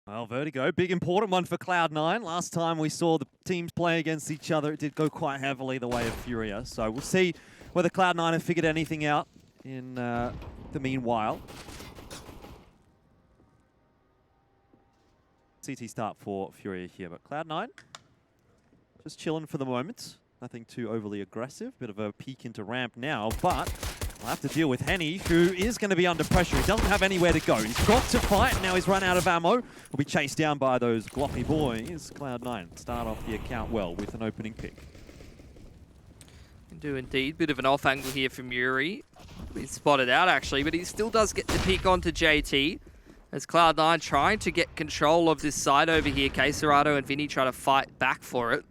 Well, Vertigo, big important one for Cloud9. Last time we saw the teams play against each other, it did go quite heavily the way of FURIA. So we'll see whether Cloud9 have figured anything out in the meanwhile. CT start for FURIA here, but Cloud9 just chilling for the moment. Nothing too overly aggressive. Bit of a peek into ramp now, but we'll have to deal with Henny, who is going to be under pressure. He doesn't have anywhere to go. He's got to fight. Now he's run out of ammo. Will be chased down by those gloppy boys. Cloud9 start off the account well with an opening pick. Can do indeed. Bit of an off angle here from Yuri. He's spotted out actually, but he still does get the pick onto JT. As Cloud9 trying to get control of this side over here. Caserado and Vinny try to fight back for it.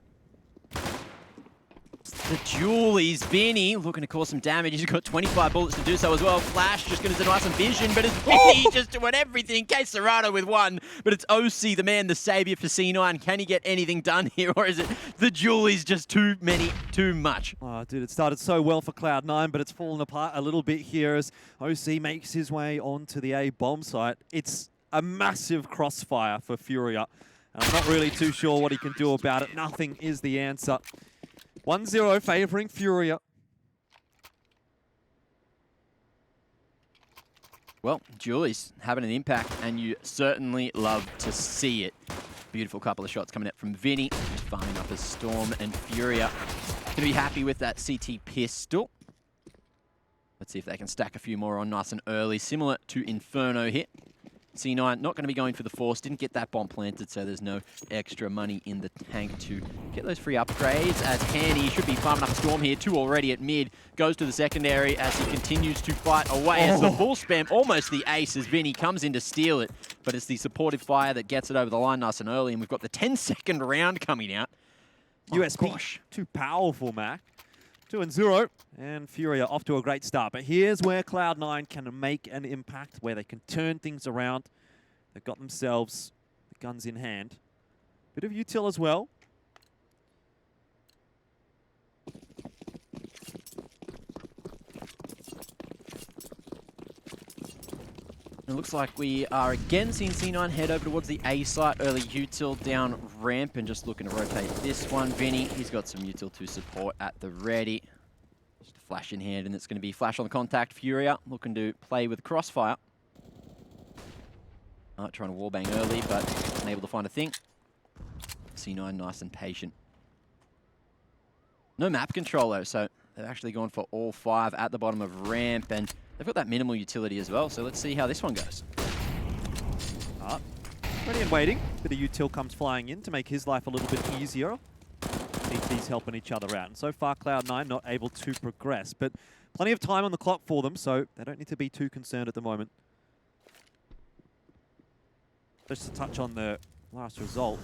The Julies, Vinny looking to cause some damage. He's got 25 bullets to do so as well. Flash just going to deny some vision, but it's Vinny just doing everything. Caserado with one, but it's OC, the man, the savior for C9. Can he get anything done here, or is it the Julies just too many, too much? Oh, dude, it started so well for Cloud9, but it's fallen apart a little bit here as OC makes his way onto the A bomb site. It's a massive crossfire for FURIA. I'm not really too sure what he can do about it. Nothing is the answer. 1-0 favoring FURIA. Well, Julie's having an impact, and you certainly love to see it. Beautiful couple of shots coming out from Vinny, just farming up a Storm, and FURIA going to be happy with that CT pistol. Let's see if they can stack a few more on nice and early, similar to Inferno here. C9 not going to be going for the force, didn't get that bomb planted, so there's no extra money in the tank to get those free upgrades. As Hanny should be farming up a Storm here, 2 already at mid, goes to the secondary as he continues to fight away. As the full spam, almost the ace as Vinny comes in to steal it, but it's the supportive fire that gets it over the line nice and early, and we've got the 10-second round coming out. USP, gosh. too powerful, Mac. 2-0, and FURIA off to a great start. But here's where Cloud9 can make an impact, where they can turn things around. They've got themselves the guns in hand. Bit of util as well. It looks like we are again seeing C9 head over towards the A site. Early util down ramp and just looking to rotate this one. Vinny, he's got some util to support at the ready. Just a flash in hand, and it's going to be flash on the contact. FURIA looking to play with crossfire. Trying to wallbang early, but unable to find a thing. C9 nice and patient. No map control though, so they've actually gone for all 5 at the bottom of ramp, and they've got that minimal utility as well, so let's see how this one goes. Ready and waiting. Bit of util comes flying in to make his life a little bit easier. CT's helping each other out. And so far, Cloud9 not able to progress, but plenty of time on the clock for them, so they don't need to be too concerned at the moment. Just to touch on the last result,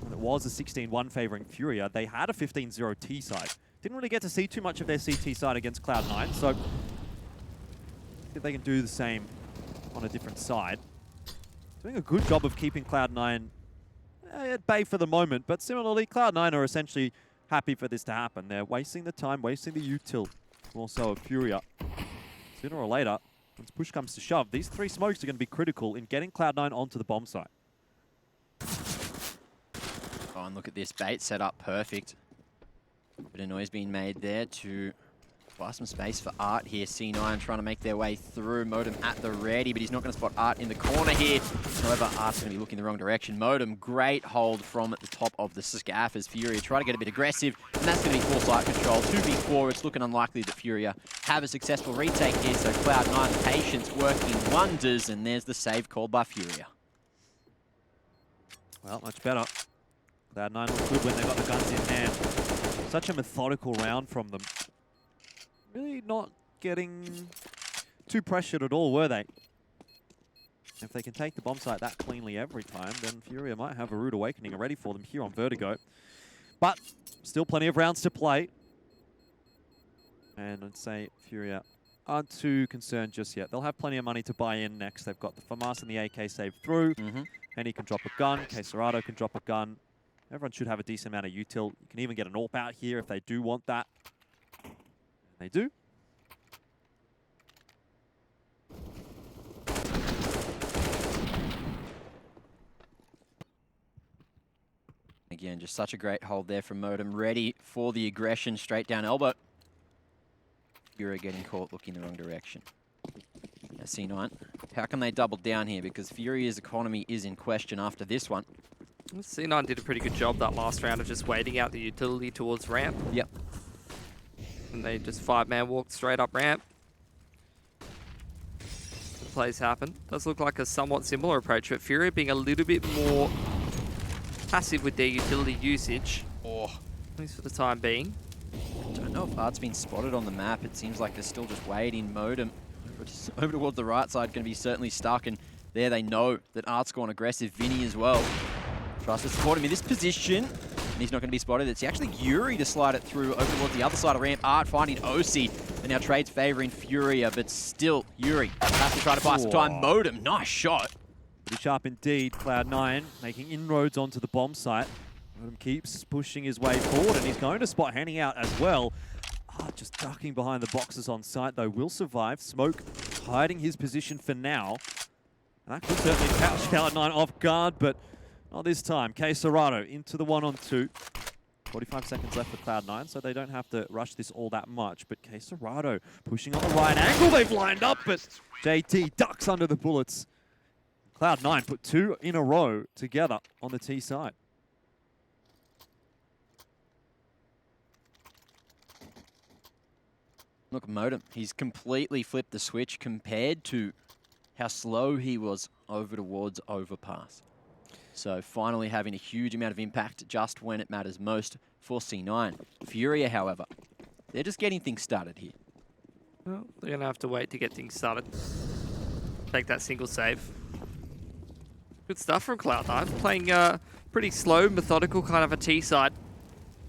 when it was a 16-1 favoring FURIA, they had a 15-0 T side. Didn't really get to see too much of their CT side against Cloud9, so if they can do the same on a different side. Doing a good job of keeping Cloud9 at bay for the moment, but similarly, Cloud9 are essentially happy for this to happen. They're wasting the time, wasting the util, more so of FURIA. Sooner or later, once push comes to shove, these 3 smokes are going to be critical in getting Cloud9 onto the bomb site. Oh, and look at this bait set up perfect. Bit of noise being made there to buy some space for Art here. C9 trying to make their way through. Modem at the ready, but he's not going to spot Art in the corner here. However, Art's going to be looking the wrong direction. Modem, great hold from the top of the scaff as FURIA try to get a bit aggressive, and that's going to be full site control. 2v4, it's looking unlikely that FURIA have a successful retake here, so Cloud9's patience working wonders, and there's the save called by FURIA. Well, much better. Cloud9 look good when they've got the guns in hand. Such a methodical round from them. Really not getting too pressured at all, were they? If they can take the bomb site that cleanly every time, then FURIA might have a rude awakening ready for them here on Vertigo. But still plenty of rounds to play. And I'd say FURIA aren't too concerned just yet. They'll have plenty of money to buy in next. They've got the FAMAS and the AK saved through. And he can drop a gun. Caserado can drop a gun. Everyone should have a decent amount of util. You can even get an AWP out here if they do want that. They do. Again, just such a great hold there from Modem. Ready for the aggression, straight down elbow. Furia getting caught, looking the wrong direction. Now C9, how can they double down here? Because Furia's economy is in question after this one. C9 did a pretty good job that last round of just waiting out the utility towards ramp. Yep. And they just 5-man walked straight up ramp. The plays happen. Does look like a somewhat similar approach, but Furia being a little bit more passive with their utility usage. At least for the time being. Don't know if Art's been spotted on the map. It seems like they're still just waiting. Modem over towards the right side, going to be certainly stuck, and there they know that Art's gone aggressive. Vinny as well. Tries to support him in this position, and he's not going to be spotted. It's actually Yuri to slide it through over towards the other side of ramp. Art finding OC, and now trades favouring Furia, but still Yuri has to try to buy some time. Modem, nice shot. Pretty sharp indeed. Cloud9 making inroads onto the bomb site. Modem keeps pushing his way forward, and he's going to spot Henny out as well. Just ducking behind the boxes on site, though, will survive. Smoke hiding his position for now. That could certainly catch Cloud9 off guard, but not this time. K Serrato into the 1-on-2. 45 seconds left for Cloud9, so they don't have to rush this all that much. But K Serrato pushing on the right angle. They've lined up, but JT ducks under the bullets. Cloud9 put 2 in a row together on the T side. Look, Modem, he's completely flipped the switch compared to how slow he was over towards overpass. So finally having a huge amount of impact just when it matters most for C9. Furia, however, they're just getting things started here. Well, they're going to have to wait to get things started. Take that single save. Good stuff from Cloud9. Playing pretty slow, methodical kind of a T side,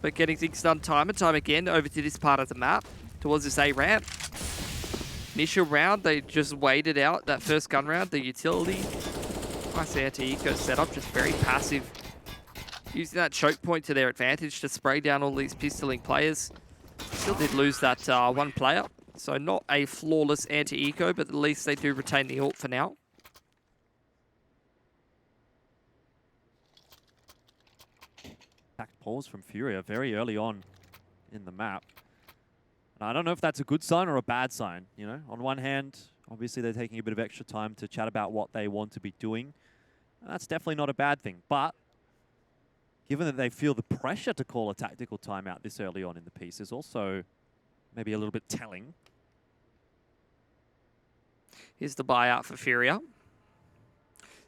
but getting things done time and time again over to this part of the map, towards this A ramp. Initial round, they just waited out that first gun round, the utility. Nice anti-eco setup, just very passive. Using that choke point to their advantage to spray down all these pistoling players. Still did lose that one player, so not a flawless anti-eco, but at least they do retain the ult for now. Attack pause from Furia very early on in the map. And I don't know if that's a good sign or a bad sign. You know, on one hand, obviously they're taking a bit of extra time to chat about what they want to be doing. And that's definitely not a bad thing. But given that they feel the pressure to call a tactical timeout this early on in the piece is also maybe a little bit telling. Here's the buyout for Furia.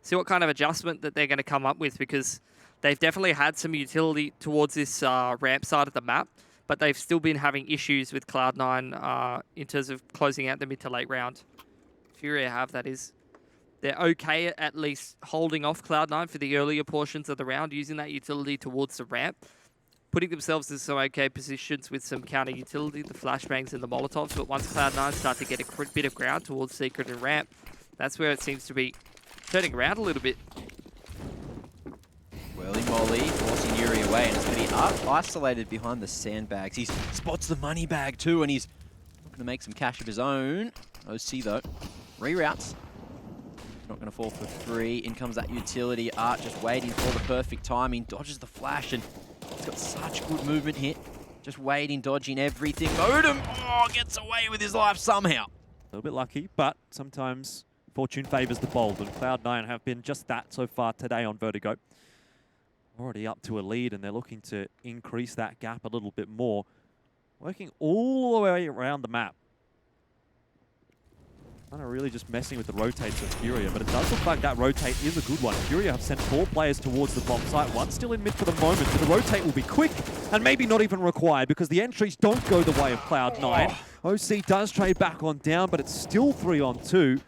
See what kind of adjustment that they're going to come up with, because they've definitely had some utility towards this ramp side of the map, but they've still been having issues with Cloud9 in terms of closing out the mid to late round. Furia have, that is. They're okay at least holding off Cloud9 for the earlier portions of the round, using that utility towards the ramp, putting themselves in some okay positions with some counter utility, the flashbangs and the Molotovs. But once Cloud9 start to get a bit of ground towards Secret and ramp, that's where it seems to be turning around a little bit. Whirly Molly forcing Yuri away, and it's going to be isolated behind the sandbags. He spots the money bag too, and he's looking to make some cash of his own. OC though, reroutes. Not going to fall for 3. In comes that utility. Art just waiting for the perfect timing. Dodges the flash, and he's got such good movement here. Just waiting, dodging everything. Modem gets away with his life somehow. A little bit lucky, but sometimes fortune favours the bold, and Cloud9 have been just that so far today on Vertigo. Already up to a lead, and they're looking to increase that gap a little bit more. Working all the way around the map. Kind of really just messing with the rotates of Furia, but it does look like that rotate is a good one. Furia have sent 4 players towards the bomb site. One still in mid for the moment, but the rotate will be quick and maybe not even required because the entries don't go the way of Cloud9. OC does trade back on down, but it's still 3-on-2.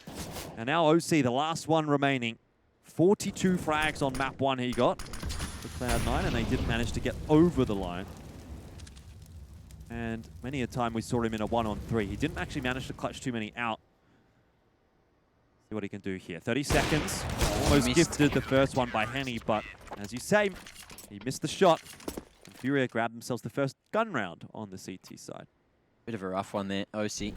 And now OC, the last one remaining. 42 frags on map 1 he got for Cloud9, and they didn't manage to get over the line. And many a time we saw him in a 1-on-3. He didn't actually manage to clutch too many out. See what he can do here. 30 seconds. Almost gifted the first one by Henny, but as you say, he missed the shot. And Furia grabbed themselves the first gun round on the CT side. Bit of a rough one there, OC.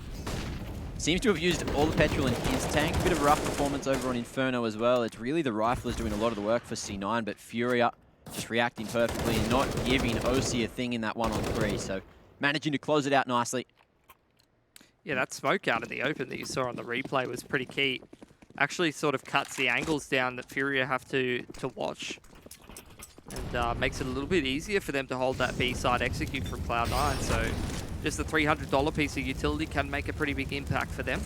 Seems to have used all the petrol in his tank. Bit of a rough performance over on Inferno as well. It's really the riflers doing a lot of the work for C9, but Furia just reacting perfectly and not giving OC a thing in that 1-on-3. So managing to close it out nicely. Yeah, that smoke out in the open that you saw on the replay was pretty key. Actually sort of cuts the angles down that FURIA have to watch. And makes it a little bit easier for them to hold that B-side execute from Cloud9. So just the $300 piece of utility can make a pretty big impact for them.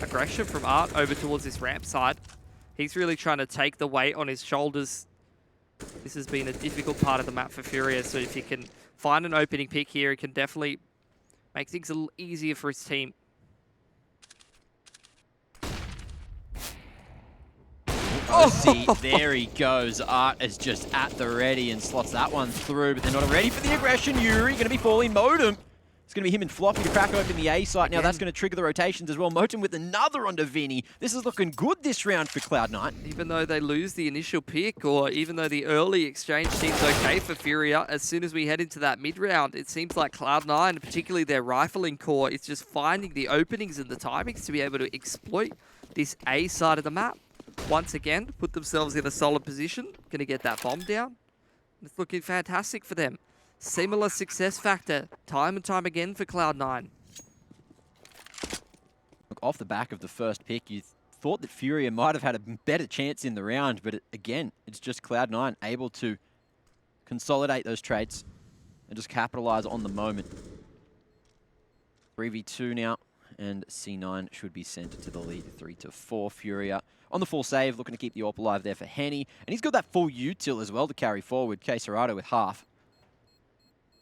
Aggression from Art over towards this ramp side. He's really trying to take the weight on his shoulders. This has been a difficult part of the map for FURIA, so if he can find an opening pick here, he can definitely make things a little easier for his team. OC, there he goes. Art is just at the ready and slots that one through, but they're not ready for the aggression. Yuri going to be falling. Modem. It's going to be him and Floppy to crack open the A site. Now that's going to trigger the rotations as well. Motem with another onto Vinny. This is looking good this round for Cloud9. Even though they lose the initial pick, or even though the early exchange seems okay for FURIA, as soon as we head into that mid-round, it seems like Cloud9, particularly their rifling core, is just finding the openings and the timings to be able to exploit this A side of the map. Once again, put themselves in a solid position. Going to get that bomb down. It's looking fantastic for them. Similar success factor, time and time again for Cloud9. Look, off the back of the first pick, you thought that FURIA might have had a better chance in the round, but again, it's just Cloud9 able to consolidate those trades and just capitalize on the moment. 3v2 now, and C9 should be sent to the lead 3-4. FURIA on the full save, looking to keep the AWP alive there for Henny. And he's got that full util as well to carry forward. Quesarado with half.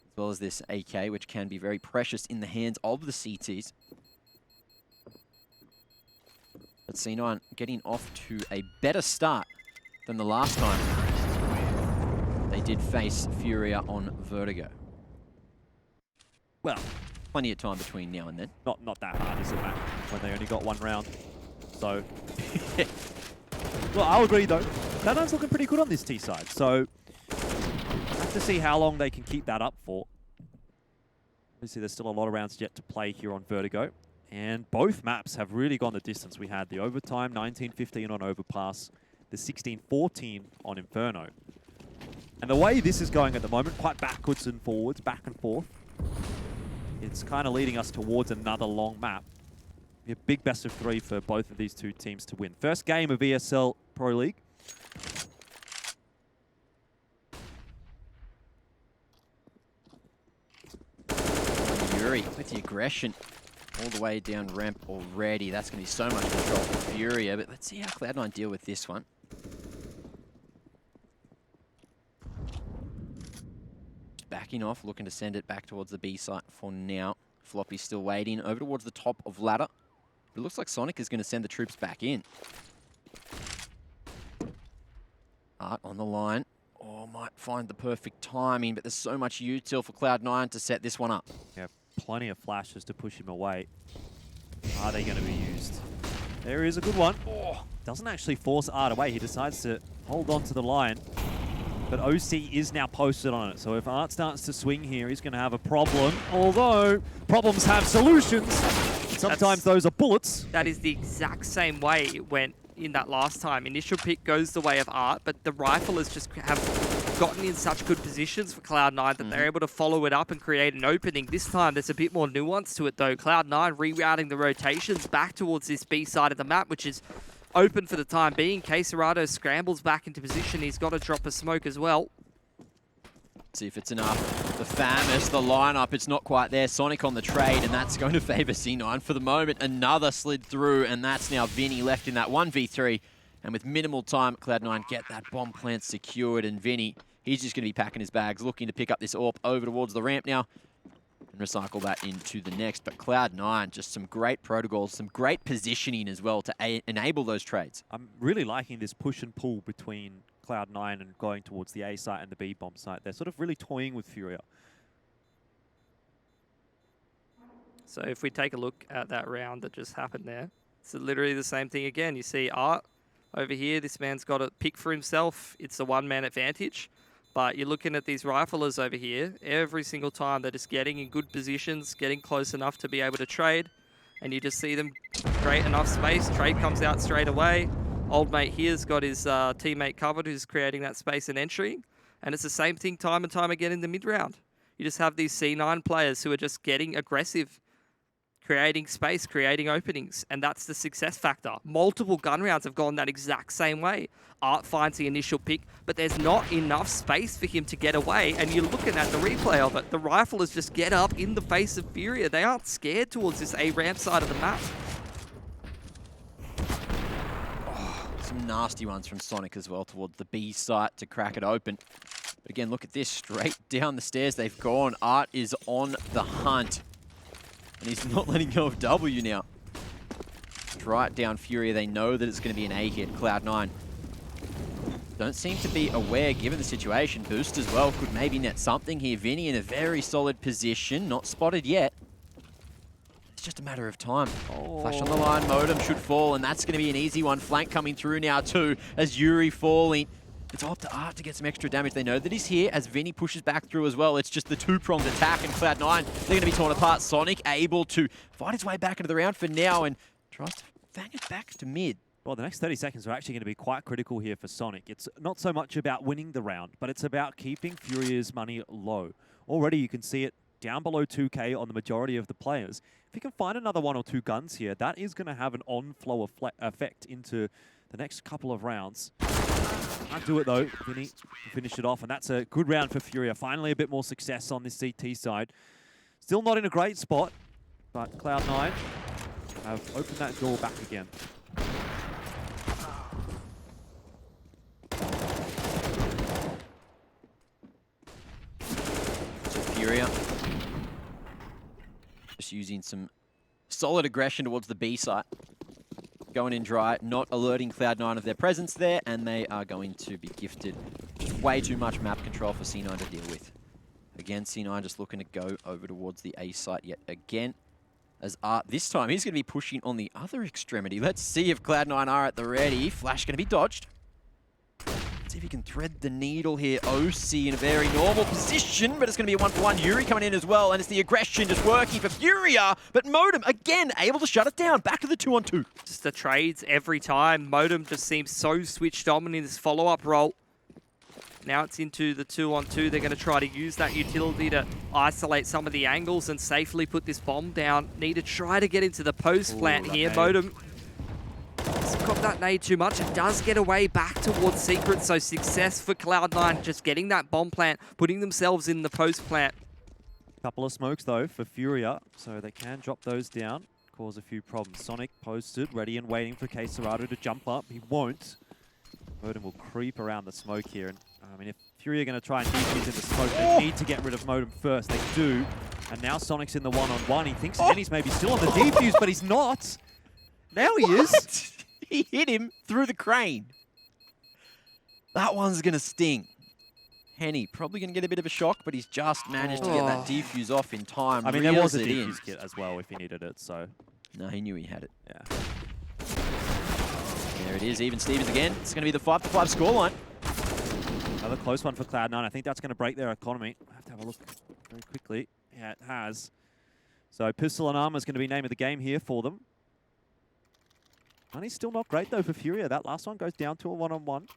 As well as this AK, which can be very precious in the hands of the CTs. But C9 getting off to a better start than the last time they did face FURIA on Vertigo. Well, plenty of time between now and then. Not that hard, is it, Matt? When they only got one round. So, well, I'll agree though. Cloud9's looking pretty good on this T side. So, have to see how long they can keep that up for. Obviously, there's still a lot of rounds yet to play here on Vertigo. And both maps have really gone the distance. We had the overtime 19-15 on Overpass, the 16-14 on Inferno. And the way this is going at the moment, quite backwards and forwards, back and forth, it's kind of leading us towards another long map. A big best of 3 for both of these two teams to win. First game of ESL Pro League. Yuri with the aggression all the way down ramp already. That's going to be so much control for FURIA, but let's see how Cloud9 deal with this one. Backing off, looking to send it back towards the B site for now. Floppy's still waiting over towards the top of ladder. It looks like Sonic is going to send the troops back in. Art on the line. Oh, might find the perfect timing, but there's so much util for Cloud9 to set this one up. Yeah, plenty of flashes to push him away. Are they going to be used? There is a good one. Oh, doesn't actually force Art away. He decides to hold on to the line. But OC is now posted on it, so if Art starts to swing here, he's going to have a problem. Although, problems have solutions. Sometimes those are bullets. That is the exact same way it went in that last time. Initial pick goes the way of Art, but the riflers just have gotten in such good positions for Cloud9 that they're able to follow it up and create an opening. This time, there's a bit more nuance to it, though. Cloud9 rerouting the rotations back towards this B side of the map, which is open for the time being. Quesarado scrambles back into position. He's got to drop a smoke as well. See if it's enough. The Famous, the lineup, it's not quite there. Sonic on the trade, and that's going to favor C9 for the moment. Another slid through, and that's now Vinny left in that 1v3. And with minimal time, Cloud9 get that bomb plant secured, and Vinny, he's just going to be packing his bags, looking to pick up this AWP over towards the ramp now and recycle that into the next. But Cloud9, just some great protocols, some great positioning as well to enable those trades. I'm really liking this push and pull between Cloud9 and going towards the A site and the B bomb site. They're sort of really toying with FURIA. So if we take a look at that round that just happened there, it's literally the same thing again. You see Art over here. This man's got a pick for himself. It's a one-man advantage. But you're looking at these riflers over here. Every single time they're just getting in good positions, getting close enough to be able to trade. And you just see them create enough space. Trade comes out straight away. Old mate here's got his teammate covered who's creating that space and entry. And it's the same thing time and time again in the mid-round. You just have these C9 players who are just getting aggressive, creating space, creating openings, and that's the success factor. Multiple gun rounds have gone that exact same way. Art finds the initial pick, but there's not enough space for him to get away, and you're looking at the replay of it. The rifle is just get up in the face of FURIA. They aren't scared towards this A-ramp side of the map. Some nasty ones from Sonic as well towards the B site to crack it open. But again, look at this, straight down the stairs they've gone. Art is on the hunt. And he's not letting go of W now. Right down FURIA, they know that it's going to be an A hit. Cloud9 don't seem to be aware given the situation. Boost as well could maybe net something here. Vinny in a very solid position, not spotted yet. It's just a matter of time. Flash on the line, Modem should fall, and that's going to be an easy one. Flank coming through now too, as Yuri falling. It's up to Art to get some extra damage. They know that he's here as Vinny pushes back through as well. It's just the two-pronged attack, and Cloud9, they're going to be torn apart. Sonic able to fight his way back into the round for now and tries to bang it back to mid. Well, the next 30 seconds are actually going to be quite critical here for Sonic. It's not so much about winning the round, but it's about keeping FURIA's money low. Already you can see it down below 2K on the majority of the players. If you can find another 1 or 2 guns here, that is going to have an on-flow effect into the next couple of rounds. Can't do it though. Vinny finished it off, and that's a good round for FURIA. Finally a bit more success on this CT side. Still not in a great spot, but Cloud9 have opened that door back again. FURIA just using some solid aggression towards the B site. Going in dry, not alerting Cloud9 of their presence there, and they are going to be gifted just way too much map control for C9 to deal with. Again, C9 just looking to go over towards the A site yet again. As Art, this time, he's going to be pushing on the other extremity. Let's see if Cloud9 are at the ready. Flash going to be dodged. See if he can thread the needle here. OC in a very normal position, but it's going to be a 1-for-1. Yuri coming in as well, and it's the aggression just working for FURIA, but Modem, again, able to shut it down. Back to the 2-on-2. Just the trades every time. Modem just seems so switched on in this follow-up role. Now it's into the 2-on-2. They're going to try to use that utility to isolate some of the angles and safely put this bomb down. Need to try to get into the post plant here. Nade. Modem got that nade too much. It does get away back towards Secret, so success for Cloud9 just getting that bomb plant, putting themselves in the post plant. Couple of smokes though for FURIA, so they can drop those down, cause a few problems. Sonic posted, ready and waiting for Quesarado to jump up. He won't. Modem will creep around the smoke here, and I mean, if FURIA are going to try and defuse in the smoke, they need to get rid of Modem first. They do, and now Sonic's in the one-on-one. He thinks Henny's maybe still on the defuse, but he's not. Now he is. He hit him through the crane. That one's going to sting. Henny probably going to get a bit of a shock, but he's just managed to get that defuse off in time. I mean, there was a Reels defuse kit as well if he needed it, so. No, he knew he had it. Yeah. There it is, even Stevens again. It's going to be the 5-5 scoreline. Another close one for Cloud9. I think that's going to break their economy. I have to have a look very quickly. Yeah, it has. So Pistol and Armor is going to be name of the game here for them. Money's still not great though for FURIA. That last one goes down to a 1-on-1.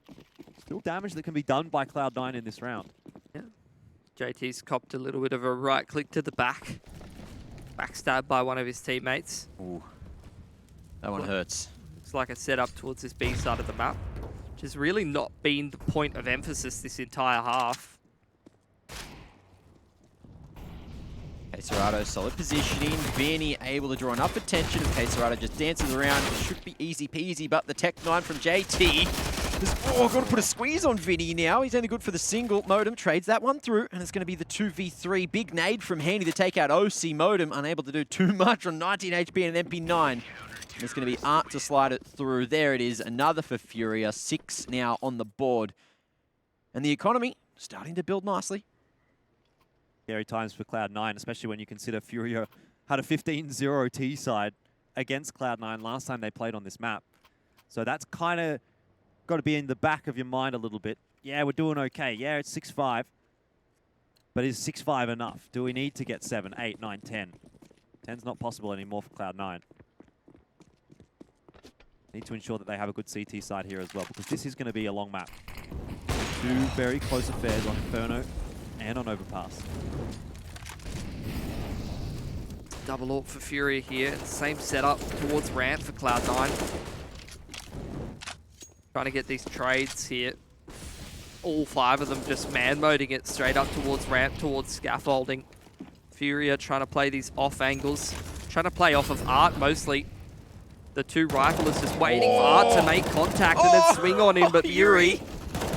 Still damage that can be done by Cloud9 in this round. Yeah. JT's copped a little bit of a right click to the back. Backstabbed by one of his teammates. Ooh. That one hurts. Looks like a setup towards this B side of the map, which has really not been the point of emphasis this entire half. Quesarado, solid positioning. Vinny able to draw enough attention, and Quesarado just dances around. It should be easy peasy, but the Tech 9 from JT has got to put a squeeze on Vinny now. He's only good for the single. Modem trades that one through, and it's going to be the 2v3. Big nade from Handy to take out OC. Modem unable to do too much on 19 HP and an MP9. And it's going to be Art to slide it through. There it is, another for FURIA. 6 now on the board. And the economy starting to build nicely. Scary times for Cloud9, especially when you consider FURIA had a 15-0 T side against Cloud9 last time they played on this map. So that's kind of got to be in the back of your mind a little bit. Yeah, we're doing okay. Yeah, it's 6-5. But is 6-5 enough? Do we need to get 7, 8, 9, 10? 10's not possible anymore for Cloud9. Need to ensure that they have a good CT side here as well, because this is going to be a long map. Two very close affairs on Inferno and on Overpass. Double AWP for FURIA here. Same setup towards ramp for Cloud9. Trying to get these trades here. All 5 of them just man-moding it straight up towards ramp, towards scaffolding. FURIA trying to play these off angles. Trying to play off of Art mostly. The 2 riflers just waiting for Art to make contact and then swing on him, but Yuri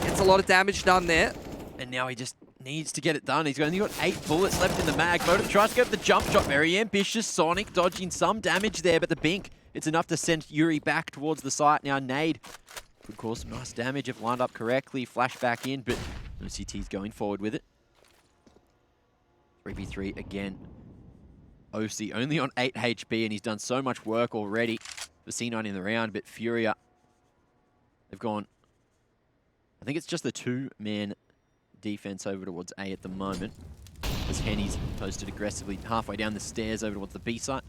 gets a lot of damage done there. And now he just needs to get it done. He's only got 8 bullets left in the mag. Motive tries to go for the jump shot. Very ambitious. Sonic dodging some damage there, but the Bink, it's enough to send Yuri back towards the site. Now Nade could cause some nice damage if lined up correctly. Flash back in, but OCT's going forward with it. 3v3 again. OC only on 8 HP, and he's done so much work already for C9 in the round, but FURIA, they've gone, I think it's just the 2-man defense over towards A at the moment, as Henny's posted aggressively halfway down the stairs over towards the B site.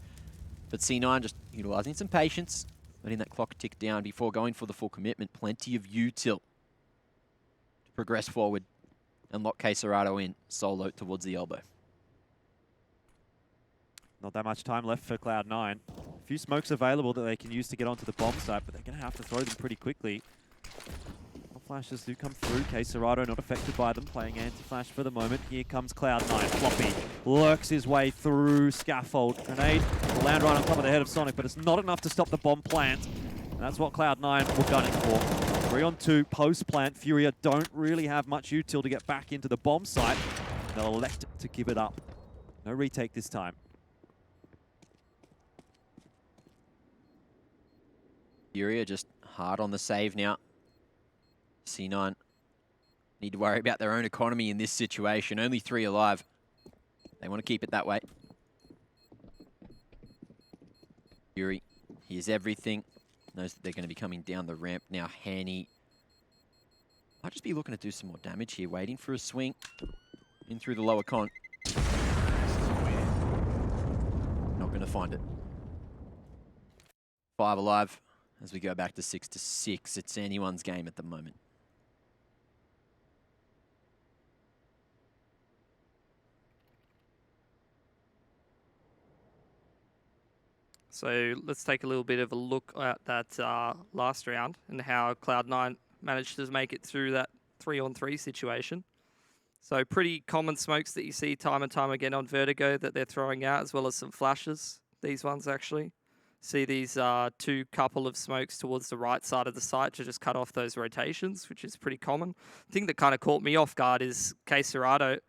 But C9 just utilising some patience, letting that clock tick down before going for the full commitment. Plenty of util to progress forward and lock Quesarado in solo towards the elbow. Not that much time left for Cloud9. A few smokes available that they can use to get onto the bomb site, but they're going to have to throw them pretty quickly. Flashes do come through. Quesarado not affected by them, playing anti-flash for the moment. Here comes Cloud9. Floppy lurks his way through scaffold. Grenade will land right on top of the head of Sonic, but it's not enough to stop the bomb plant. And that's what Cloud9 were gunning for. 3-on-2 post-plant. FURIA don't really have much util to get back into the bomb site. They'll elect to give it up. No retake this time. FURIA just hard on the save now. C9 need to worry about their own economy in this situation. Only 3 alive. They want to keep it that way. Yuri hears everything. Knows that they're going to be coming down the ramp now. Hanny might just be looking to do some more damage here. Waiting for a swing in through the lower con. Not going to find it. 5 alive as we go back to 6-6. It's anyone's game at the moment. So let's take a little bit of a look at that last round and how Cloud9 managed to make it through that 3-on-3 situation. So pretty common smokes that you see time and time again on Vertigo that they're throwing out, as well as some flashes. These ones actually. See these 2 couple of smokes towards the right side of the site to just cut off those rotations, which is pretty common. The thing that kind of caught me off guard is Quesarado.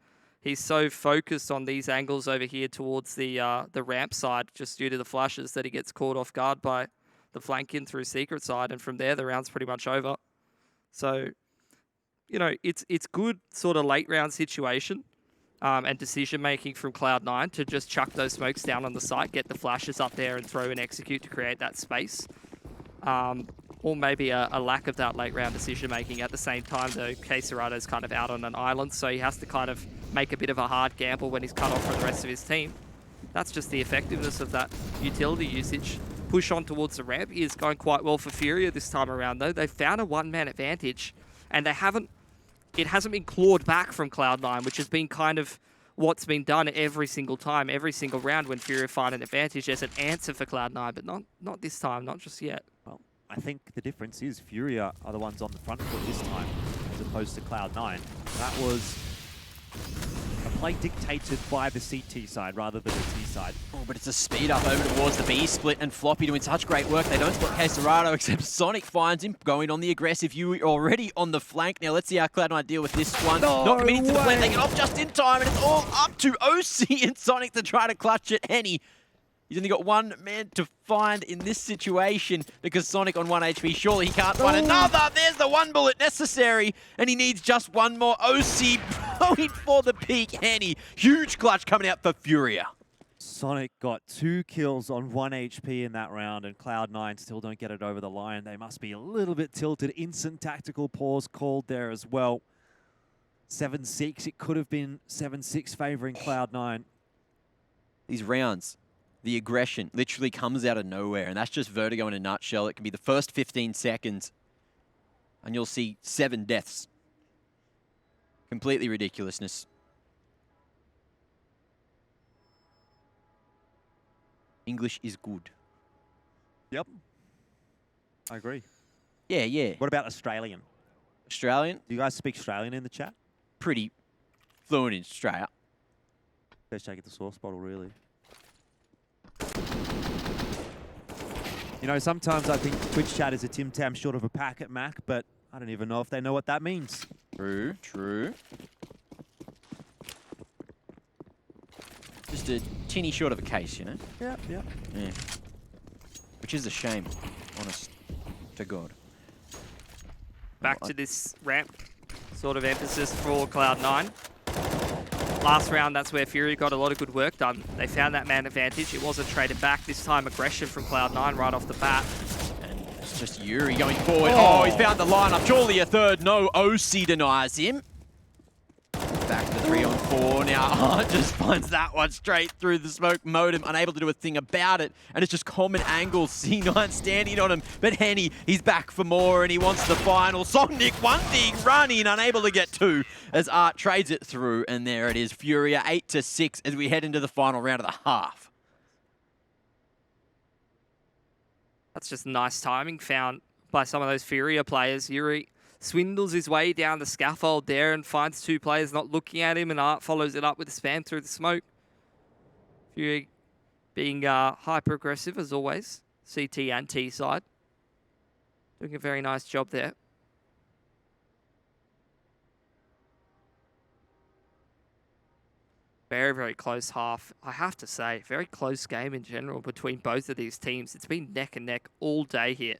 He's so focused on these angles over here towards the ramp side, just due to the flashes, that he gets caught off guard by the flank in through secret side, and from there the round's pretty much over. So, you know, it's good sort of late round situation and decision making from Cloud9 to just chuck those smokes down on the site, get the flashes up there, and throw and execute to create that space. Or maybe a lack of that late round decision making. At the same time though, Quesarado's kind of out on an island, so he has to kind of make a bit of a hard gamble when he's cut off from the rest of his team. That's just the effectiveness of that utility usage. Push on towards the ramp is going quite well for FURIA this time around though. They've found a 1-man advantage, and it hasn't been clawed back from Cloud9, which has been kind of what's been done every single time, every single round when FURIA find an advantage. There's an answer for Cloud9, but not this time, not just yet. Well, I think the difference is FURIA are the ones on the front foot this time, as opposed to Cloud9. That was a play dictated by the CT side rather than the T side. Oh, but it's a speed up over towards the B split, and Floppy doing such great work. They don't spot Quesarado, except Sonic finds him going on the aggressive. You already on the flank. Now let's see how Cloud9 deal with this one. No Not committing to the way. plan. They get off just in time, and it's all up to OC and Sonic to try to clutch it. Henny, he's only got 1 man to find in this situation because Sonic on 1 HP. Surely he can't find another. There's the 1 bullet necessary, and he needs just 1 more. OC going for the peak. Henny, huge clutch coming out for FURIA. Sonic got 2 kills on 1 HP in that round, and Cloud9 still don't get it over the line. They must be a little bit tilted. Instant tactical pause called there as well. 7-6. It could have been 7-6 favoring Cloud9. These rounds, the aggression literally comes out of nowhere, and that's just Vertigo in a nutshell. It can be the first 15 seconds, and you'll see 7 deaths Completely ridiculousness. English is good. Yep. I agree. Yeah, yeah. What about Australian? Australian, Do you guys speak Australian in the chat? pretty fluent in Australia. Best check at the sauce bottle, really. You know, sometimes I think Twitch chat is a Tim Tam short of a packet, Mac, but I don't even know if they know what that means. True, true. Just a tinny short of a case, you know? Yeah, yeah. Yeah. Which is a shame, honest to God. Back to this ramp sort of emphasis for Cloud9. Last round, that's where FURIA got a lot of good work done. They found that man advantage. It wasn't traded back. This time, aggression from Cloud9 right off the bat. And it's just Yuri going forward. Oh, he found the lineup. Surely a third. No, OC denies him. Back to 3-on-4 now. Just finds that one straight through the smoke modem, unable to do a thing about it. And it's just common angles. C9 standing on him. But Henny, he's back for more and he wants the final. Sonic, one big run in, unable to get two as Art trades it through. And there it is. FURIA 8-6 as we head into the final round of the half. That's just nice timing found by some of those FURIA players. Yuri swindles his way down the scaffold there and finds two players not looking at him, and Art follows it up with a spam through the smoke. FURIA being hyper-aggressive as always, CT and T side. Doing a very nice job there. Very, very close half. I have to say, very close game in general between both of these teams. It's been neck and neck all day here.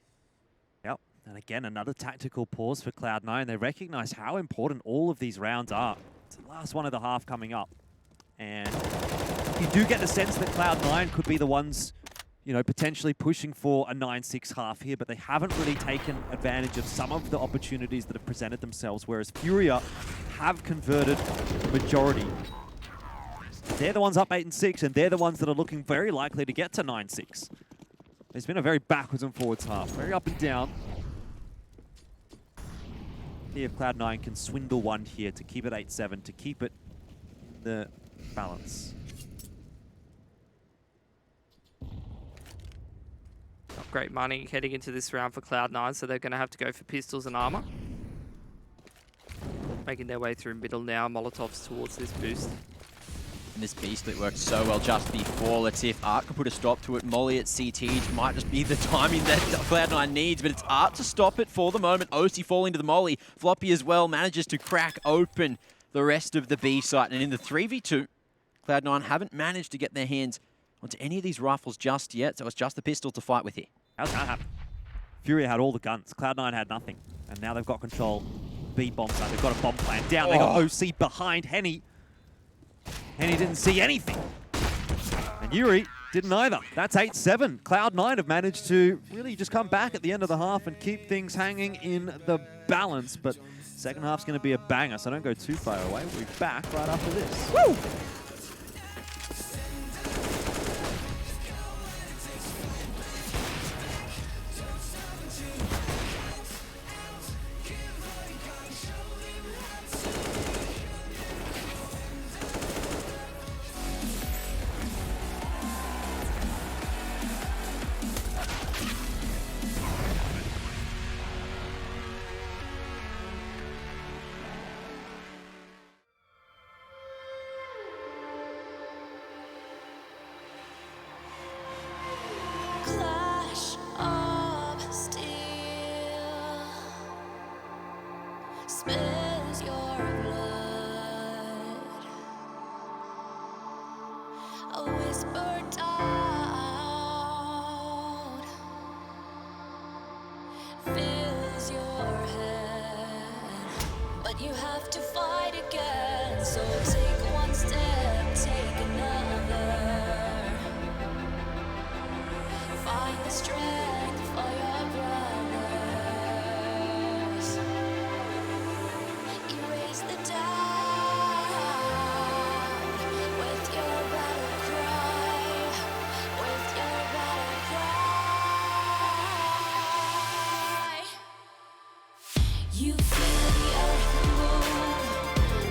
Yep. And again, another tactical pause for Cloud9. They recognize how important all of these rounds are. It's the last one of the half coming up. And you do get the sense that Cloud9 could be the ones, you know, potentially pushing for a 9-6 half here, but they haven't really taken advantage of some of the opportunities that have presented themselves, whereas FURIA have converted the majority. They're the ones up 8-6, and they're the ones that are looking very likely to get to 9-6. It's been a very backwards and forwards half, very up and down. See if Cloud9 can swindle one here to keep it 8-7, to keep it the balance. Not great money heading into this round for Cloud9, so they're going to have to go for pistols and armor. Making their way through middle now, Molotovs towards this boost. And this B split worked so well just before. Let's see if Art can put a stop to it. Molly at CT might just be the timing that Cloud9 needs, but it's Art to stop it for the moment. OC falling to the Molly. Floppy as well manages to crack open the rest of the B site. And in the 3v2, Cloud9 haven't managed to get their hands onto any of these rifles just yet, so it's just the pistol to fight with here. How's that happen? FURIA had all the guns. Cloud9 had nothing. And now they've got control. B bombs out. They've got a bomb plan down. They got OC behind Henny. Henny didn't see anything. And Yuri didn't either. That's 8-7. Cloud9 have managed to really just come back at the end of the half and keep things hanging in the balance. But second half's going to be a banger, so don't go too far away. We'll be back right after this. Woo! Clash of steel spills your blood. A whisper out fills your head, but you have to fight again. So take one step, take another. Find the strength for your brothers. Erase the doubt with your battle cry. With your battle cry. You feel the earth move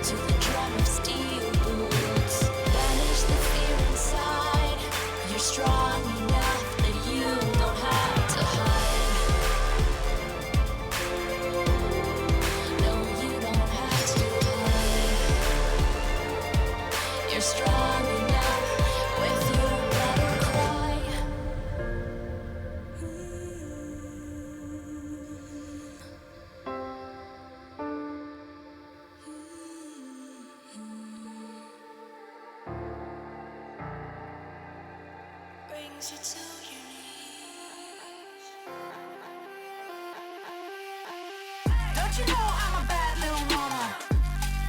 brings you to your knees. Don't you know I'm a bad little mama?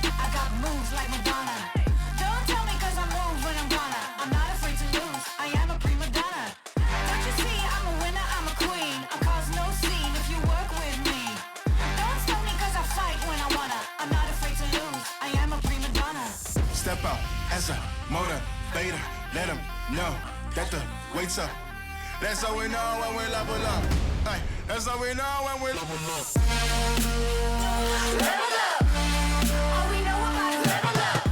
I got moves like Madonna. Don't tell me cause I move when I'm gonna. I'm not afraid to lose, I am a prima donna. Don't you see I'm a winner, I'm a queen. I cause no scene if you work with me. Don't stop me cause I fight when I wanna. I'm not afraid to lose, I am a prima donna. Step out as a motivator, let them know that the weight's up. That's how we know when we level up. Ay, that's how we know when we level up. Level up. All we know about is level up.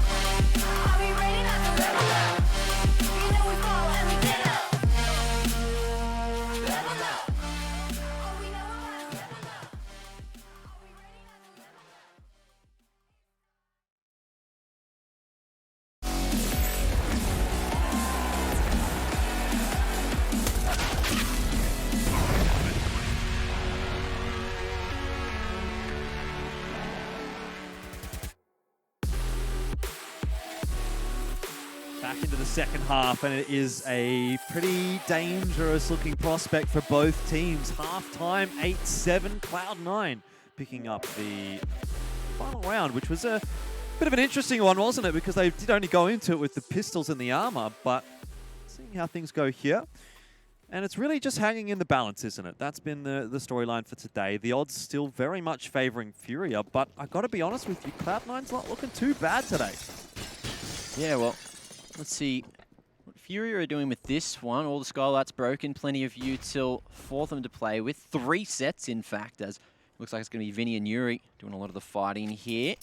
Are we ready not to level up? You know we fall and we get up. Level up. All we know about is level up. Are we ready not to level up? Back into the second half, and it is a pretty dangerous looking prospect for both teams. Half-time, 8-7, Cloud9 picking up the final round, which was a bit of an interesting one, wasn't it? Because they did only go into it with the pistols and the armor, but seeing how things go here. And it's really just hanging in the balance, isn't it? That's been the storyline for today. The odds still very much favoring FURIA, but I got to be honest with you, Cloud9's not looking too bad today. Yeah, well, let's see what FURIA are doing with this one. All the skylights broken, plenty of util for them to play with. 3 sets, in fact, as it looks like it's going to be Vinny and Yuri doing a lot of the fighting here.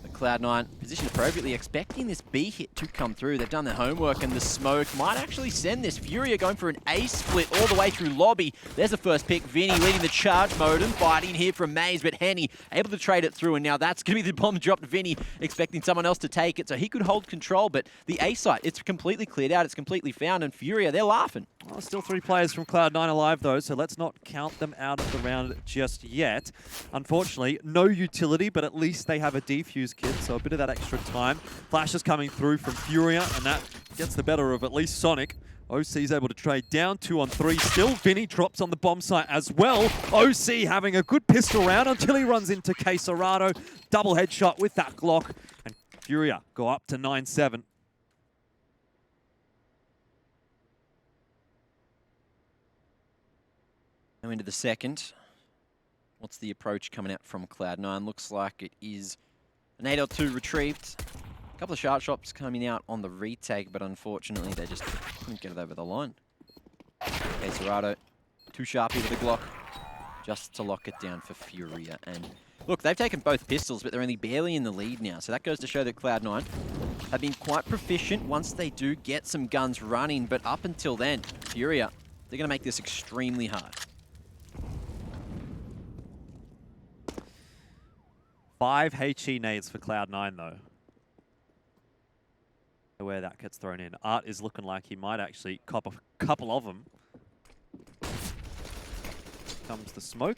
But Cloud9 positioned appropriately, expecting this B hit to come through. They've done their homework, and the smoke might actually send this. FURIA going for an A split all the way through lobby. There's the first pick. Vinny leading the charge mode and fighting here from Maze, but Henny able to trade it through, and now that's going to be the bomb dropped. Vinny expecting someone else to take it, so he could hold control, but the A site, it's completely cleared out. It's completely found, and FURIA, they're laughing. Well, still 3 players from Cloud9 alive, though, so let's not count them out of the round just yet. Unfortunately, no utility, but at least they have a defuse kit, so a bit of that extra time. Flash is coming through from FURIA, and that gets the better of at least Sonic. OC is able to trade down 2 on 3. Still, Vinny drops on the bomb site as well. OC having a good pistol round until he runs into Quesarado. Double headshot with that Glock, and FURIA go up to 9-7. Now into the second. What's the approach coming out from Cloud9? Looks like it is an 8 or 2 retrieved. A couple of sharp shots coming out on the retake, but unfortunately they just couldn't get it over the line. Okay, Cerrado, too sharp here with the Glock, just to lock it down for FURIA. And look, they've taken both pistols, but they're only barely in the lead now. So that goes to show that Cloud9 have been quite proficient once they do get some guns running. But up until then, FURIA, they're going to make this extremely hard. 5 HE nades for Cloud9, though. Where that gets thrown in. Art is looking like he might actually cop a couple of them. Comes the smoke.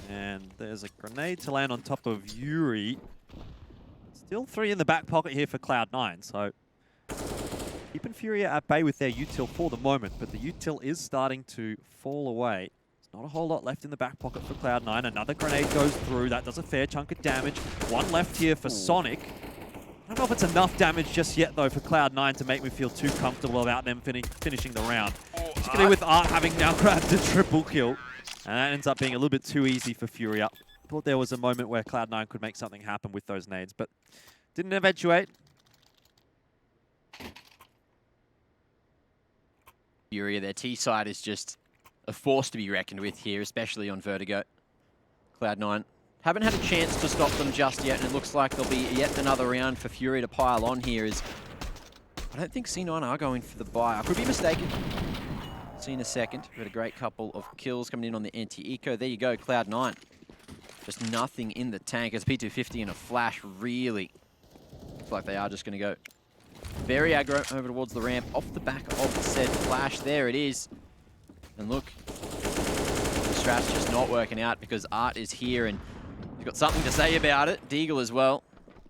And there's a grenade to land on top of Yuri. Still 3 in the back pocket here for Cloud9, so keeping FURIA at bay with their util for the moment, but the util is starting to fall away. Not a whole lot left in the back pocket for Cloud9. Another grenade goes through. That does a fair chunk of damage. 1 left here for Sonic. I don't know if it's enough damage just yet, though, for Cloud9 to make me feel too comfortable about them finishing the round. Particularly with Art having now grabbed a triple kill. And that ends up being a little bit too easy for FURIA. Thought there was a moment where Cloud9 could make something happen with those nades, but didn't eventuate. FURIA, their T side is just a force to be reckoned with here, especially on Vertigo. Cloud9 haven't had a chance to stop them just yet, and it looks like there'll be yet another round for FURIA to pile on here. I don't think C9 are going for the buy. I could be mistaken. See in a second. We had a great couple of kills coming in on the anti-eco. There you go, Cloud9. Just nothing in the tank as P250 and a flash really looks like they are just going to go very aggro over towards the ramp off the back of said flash. There it is. And look, the strat's just not working out because Art is here and he's got something to say about it. Deagle as well.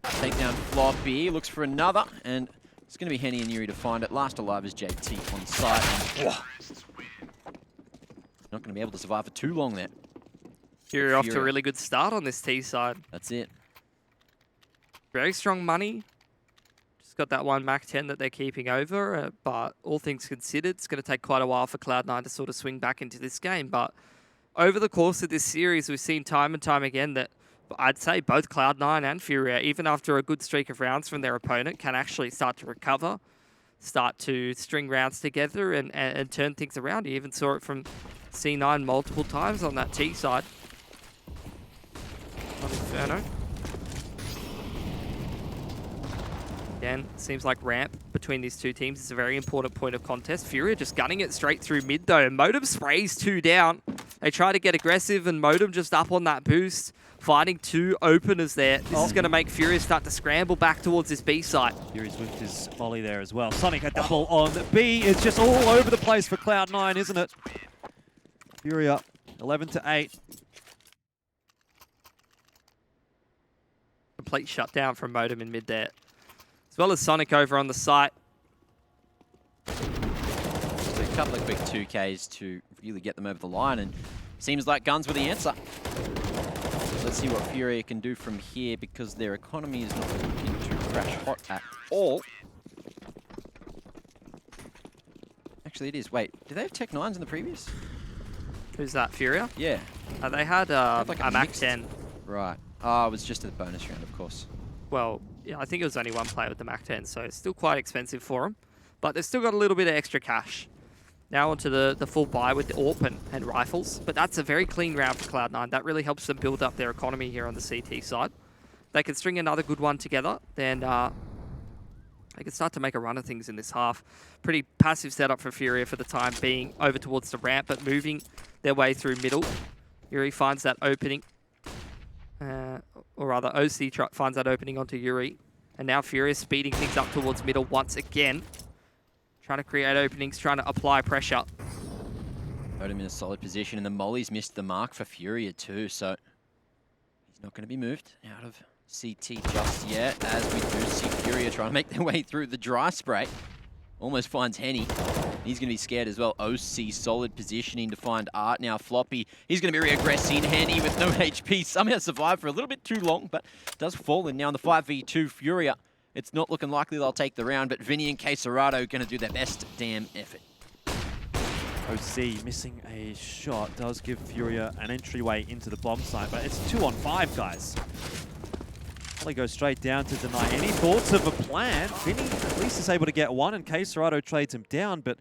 Take down Floppy, looks for another, and It's going to be Henny and Yuri to find it. Last alive is JT on site. And, not going to be able to survive for too long there. You're off to a really good start on this T side. That's it. Very strong money. Just got that one Mac 10 that they're keeping over, but all things considered, it's going to take quite a while for Cloud9 to sort of swing back into this game. But over the course of this series, we've seen time and time again that I'd say both Cloud9 and FURIA, even after a good streak of rounds from their opponent, can actually start to recover, start to string rounds together and turn things around. You even saw it from C9 multiple times on that T side. On Inferno. Again, seems like ramp between these two teams is a very important point of contest. FURIA just gunning it straight through mid though. Modem sprays 2 down. They try to get aggressive and Modem just up on that boost. Finding 2 openers there. This is going to make FURIA start to scramble back towards this B site. Furia's whipped his volley there as well. Sonic a double on B. It's just all over the place for Cloud9, isn't it? FURIA 11-8. Complete shutdown from Modem in mid there. As well as Sonic over on the site. Just a couple of quick 2Ks to really get them over the line, and seems like guns were the answer. Let's see what FURIA can do from here, because their economy is not looking to crash hot at all. Actually, it is. Wait, do they have Tech 9s in the previous? Who's that, FURIA? Yeah. They had like a Mac 10. Right. Oh, it was just a bonus round, of course. Well, yeah, I think it was only one player with the Mac 10, so it's still quite expensive for them. But they've still got a little bit of extra cash. Now onto the full buy with the AWP and rifles. But that's a very clean round for Cloud9. That really helps them build up their economy here on the CT side. They can string another good one together, then they can start to make a run of things in this half. Pretty passive setup for FURIA for the time being, over towards the ramp, but moving their way through middle. Yuri finds that opening. Or rather, OC finds that opening onto Yuri. And now FURIA speeding things up towards middle once again. Trying to create openings, trying to apply pressure. Put him in a solid position, and the molly's missed the mark for FURIA too, so he's not going to be moved out of CT just yet, as we do see FURIA trying to make their way through the dry spray. Almost finds Henny. He's going to be scared as well. OC solid positioning to find Art. Now Floppy, he's going to be very aggressive. Henny with no HP somehow survived for a little bit too long, but does fall in. Now in the 5v2, FURIA, it's not looking likely they'll take the round, but Vinny and Quesarado going to do their best damn effort. OC missing a shot does give FURIA an entryway into the bomb site, but it's 2-on-5, guys. They go straight down to deny any thoughts of a plan. Vinny at least is able to get one, and Quesarado trades him down, but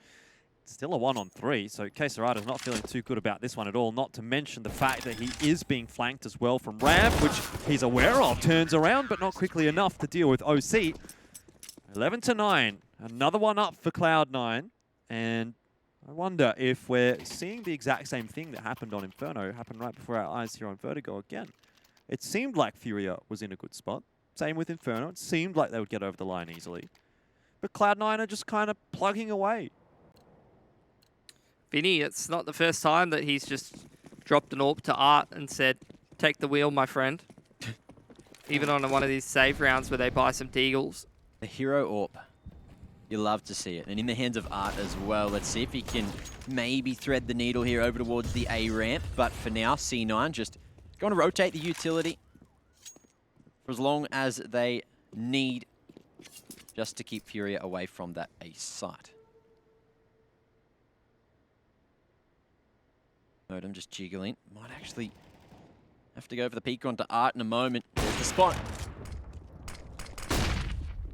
still a 1-on-3, so Quesarado's not feeling too good about this one at all, not to mention the fact that he is being flanked as well from ramp, which he's aware of, turns around, but not quickly enough to deal with OC. 11-9, another one up for Cloud9, and I wonder if we're seeing the exact same thing that happened on Inferno, happened right before our eyes here on Vertigo again. It seemed like FURIA was in a good spot. Same with Inferno. It seemed like they would get over the line easily. But Cloud9 are just kind of plugging away. Vinny, it's not the first time that he's just dropped an AWP to Art and said, take the wheel, my friend. Even on one of these save rounds where they buy some deagles. The hero AWP. You love to see it. And in the hands of Art as well. Let's see if he can maybe thread the needle here over towards the A ramp. But for now, C9 just going to rotate the utility for as long as they need, just to keep FURIA away from that A site. Modem just jiggling. Might actually have to go for the peek onto Art in a moment. There's the spot.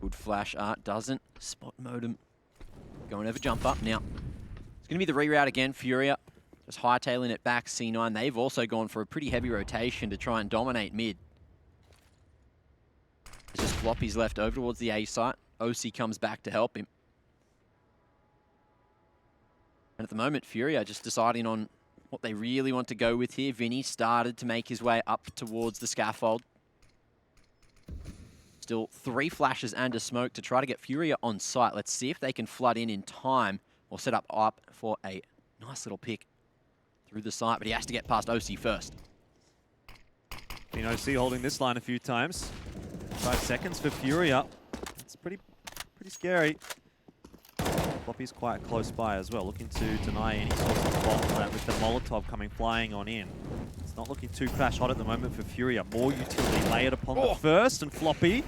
Good flash. Art doesn't spot Modem. Going over jump up now. It's going to be the reroute again. FURIA just hightailing it back. C9, they've also gone for a pretty heavy rotation to try and dominate mid. There's just Floppy's left over towards the A site. OC comes back to help him. And at the moment, FURIA just deciding on what they really want to go with here. Vinny started to make his way up towards the scaffold. Still 3 flashes and a smoke to try to get FURIA on site. Let's see if they can flood in time or set up for a nice little pick through the site, but he has to get past OC first. OC holding this line a few times. 5 seconds for FURIA. It's pretty Pretty scary. Floppy's quite close by as well, looking to deny any sort of bomb plant with the Molotov coming flying on in. It's not looking too crash hot at the moment for FURIA. More utility layered upon the first, and Floppy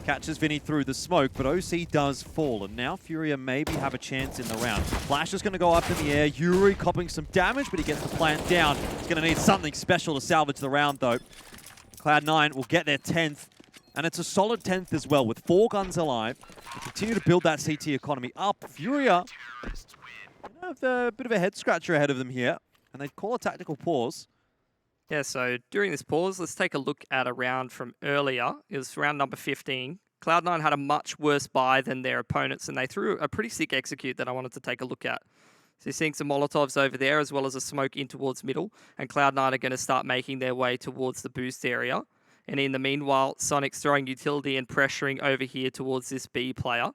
catches Vinny through the smoke, but OC does fall, and now FURIA maybe have a chance in the round. Flash is going to go up in the air. Yuri copping some damage, but he gets the plant down. He's going to need something special to salvage the round, though. Cloud9 will get their 10th, and it's a solid 10th as well, with 4 guns alive. They continue to build that CT economy up. FURIA have a bit of a head-scratcher ahead of them here, and they call a tactical pause. Yeah, so during this pause, let's take a look at a round from earlier. It was round number 15. Cloud9 had a much worse buy than their opponents, and they threw a pretty sick execute that I wanted to take a look at. So you're seeing some Molotovs over there, as well as a smoke in towards middle, and Cloud9 are going to start making their way towards the boost area. And in the meanwhile, Sonic's throwing utility and pressuring over here towards this B player.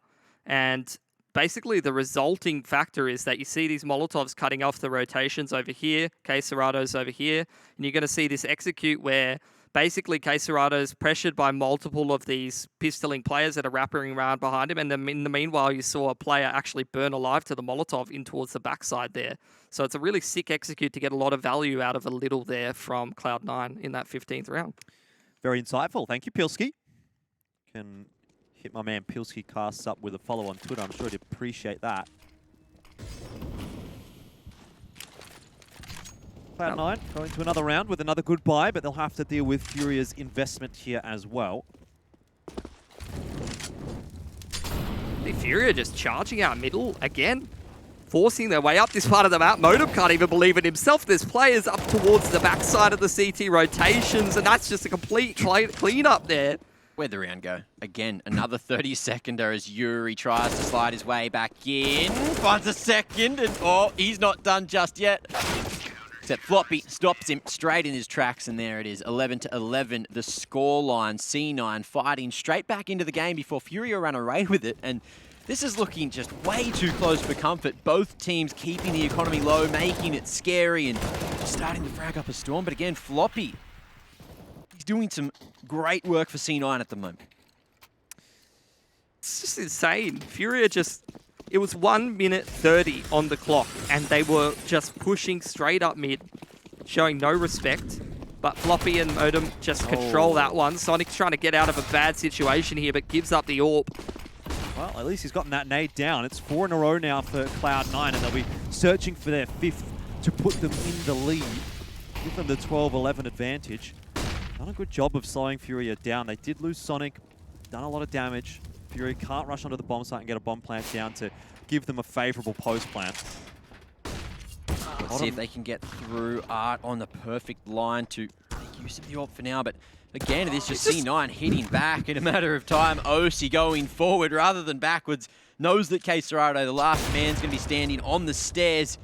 And basically, the resulting factor is that you see these Molotovs cutting off the rotations over here, K-Serato's over here, and you're going to see this execute where basically K-Serato's pressured by multiple of these pistoling players that are wrapping around behind him, and then in the meanwhile, you saw a player actually burn alive to the Molotov in towards the backside there. So it's a really sick execute to get a lot of value out of a little there from Cloud9 in that 15th round. Very insightful. Thank you, Pilski. Can hit my man Pilski Casts up with a follow on Twitter. I'm sure he'd appreciate that. Cloud9 going to another round with another good buy, but they'll have to deal with FURIA's investment here as well. The FURIA just charging out middle again, forcing their way up this part of the map. Modem can't even believe it himself. There's players up towards the backside of the CT rotations, and that's just a complete clean-up there. Where'd the round go? Again, another 30-seconder as Yuri tries to slide his way back in. Finds a second, and oh, he's not done just yet. Except Floppy stops him straight in his tracks, and there it is. 11-11, the scoreline. C9 fighting straight back into the game before FURIA ran away with it, and this is looking just way too close for comfort. Both teams keeping the economy low, making it scary, and starting to frag up a storm. But again, Floppy, he's doing some great work for C9 at the moment. It's just insane. FURIA just... It was 1 minute 30 on the clock, and they were just pushing straight up mid, showing no respect. But Floppy and Modem just control that one. Sonic's trying to get out of a bad situation here, but gives up the AWP. Well, at least he's gotten that nade down. It's 4 in a row now for Cloud9, and they'll be searching for their 5th to put them in the lead. Give them the 12-11 advantage. Done a good job of slowing FURIA down. They did lose Sonic, done a lot of damage. FURIA can't rush onto the bomb site and get a bomb plant down to give them a favorable post plant. Let's see if they can get through. Art on the perfect line to make use of the AWP for now, but again, it is just C9 hitting back in a matter of time. OC going forward rather than backwards. Knows that K-Serato, the last man's going to be standing on the stairs.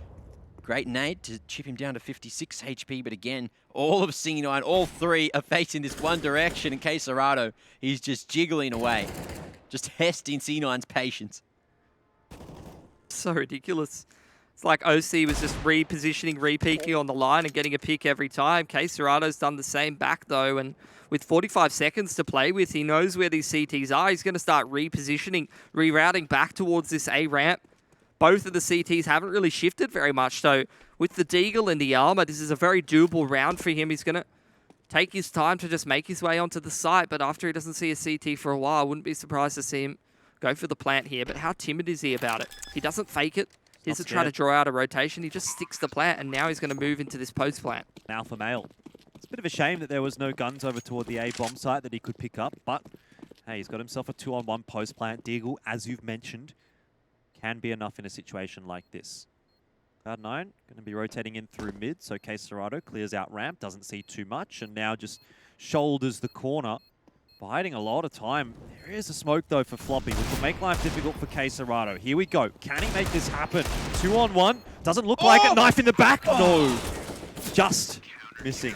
Great nade to chip him down to 56 HP, but again, all of C9, all 3 are facing this one direction, and K-Serato, he's just jiggling away. Just testing C9's patience. So ridiculous. It's like OC was just repositioning, re-peeking on the line and getting a pick every time. K-Serato's done the same back though, and with 45 seconds to play with, he knows where these CTs are. He's going to start repositioning, rerouting back towards this A ramp. Both of the CTs haven't really shifted very much, so with the Deagle and the armor, this is a very doable round for him. He's going to take his time to just make his way onto the site, but after he doesn't see a CT for a while, I wouldn't be surprised to see him go for the plant here. But how timid is he about it? He doesn't fake it. He doesn't try to draw out a rotation. He just sticks the plant, and now he's going to move into this post plant. Alpha male. It's a bit of a shame that there was no guns over toward the A bomb site that he could pick up, but hey, he's got himself a 2-on-1 post plant. Deagle, as you've mentioned, can be enough in a situation like this. Cloud9 going to be rotating in through mid, so K-Serato clears out ramp, doesn't see too much, and now just shoulders the corner, biding a lot of time. There is a smoke though for Floppy, which will make life difficult for K-Serato. Here we go. Can he make this happen? 2-on-1. Doesn't look like it. Knife in the back. No. Just missing.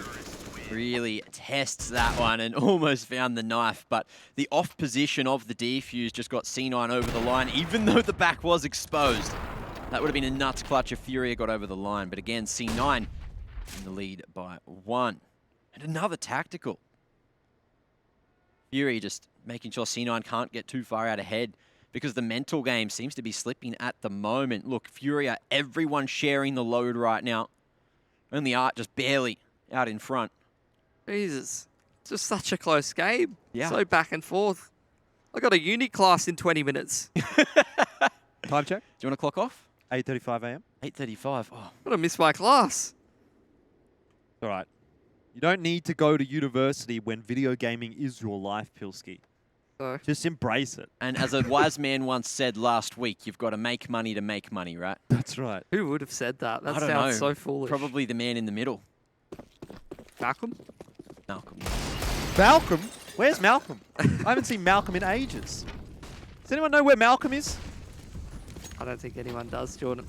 Really tests that one and almost found the knife, but the off position of the defuse just got C9 over the line, even though the back was exposed. That would have been a nuts clutch if FURIA got over the line, but again, C9 in the lead by 1. And another tactical. FURIA just making sure C9 can't get too far out ahead. because the mental game seems to be slipping at the moment. Look, FURIA, everyone sharing the load right now. Only Art just barely out in front. Jesus. It's just such a close game. Yeah. So back and forth. I got a uni class in 20 minutes. Time check. Do you want to clock off? 8:35 a.m. 8:35. Oh, I'm going to miss my class. All right. You don't need to go to university when video gaming is your life, Pilski. So, Just embrace it. and as a wise man once said last week, you've got to make money, right? That's right. who would have said that? That I don't sounds know. so foolish. Probably the man in the middle. Malcolm? Malcolm. Malcolm? Where's Malcolm? I haven't seen Malcolm in ages. Does anyone know where Malcolm is? I don't think anyone does, Jordan.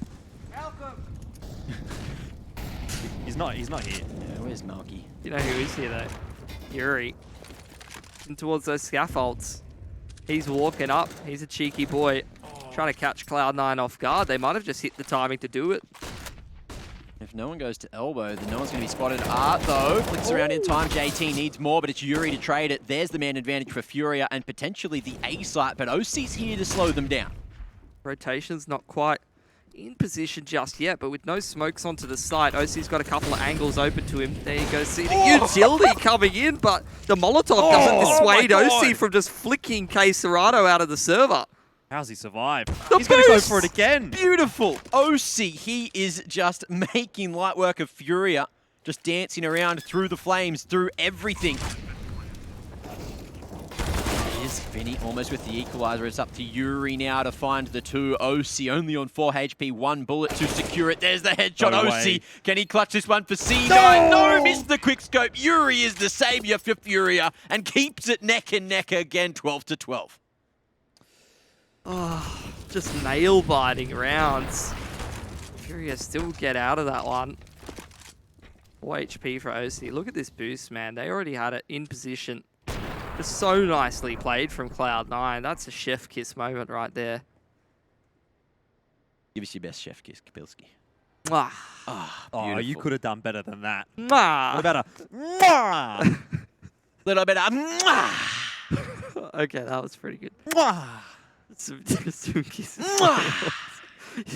He's not here. Yeah, where's Malky? You know who is here, though? Yuri. And towards those scaffolds. He's walking up. He's a cheeky boy. Trying to catch Cloud9 off guard. They might have just hit the timing to do it. If no one goes to elbow, then no one's going to be spotted. Art, though, flicks around in time. JT needs more, but it's Yuri to trade it. There's the man advantage for FURIA and potentially the A site, but OC's here to slow them down. Rotation's not quite in position just yet, but with no smokes onto the site, OC's got a couple of angles open to him. There you go, see the utility coming in, but the Molotov doesn't dissuade OC from just flicking K Serato out of the server. How's he survive? The He's going to go boost! for it again. Beautiful. OC, he is just making light work of FURIA, just dancing around through the flames, through everything. Is Vinny almost with the equalizer. It's up to Yuri now to find the two. OC only on 4 HP, 1 bullet to secure it. There's the headshot. No OC, way. can he clutch this one for C9? No, missed the quick scope. Yuri is the savior for FURIA and keeps it neck and neck again, 12-12. Oh, just nail-biting rounds. FURIA still get out of that one. 4 HP for OC. Look at this boost, man. They already had it in position. Just so nicely played from Cloud9. That's a chef kiss moment right there. Give us your best chef kiss, Kapilski. Mwah. Oh, you Beautiful. could have done better than that. Mwah. What about a mwah? Little bit of mwah. Okay, that was pretty good. Mwah? Some kisses.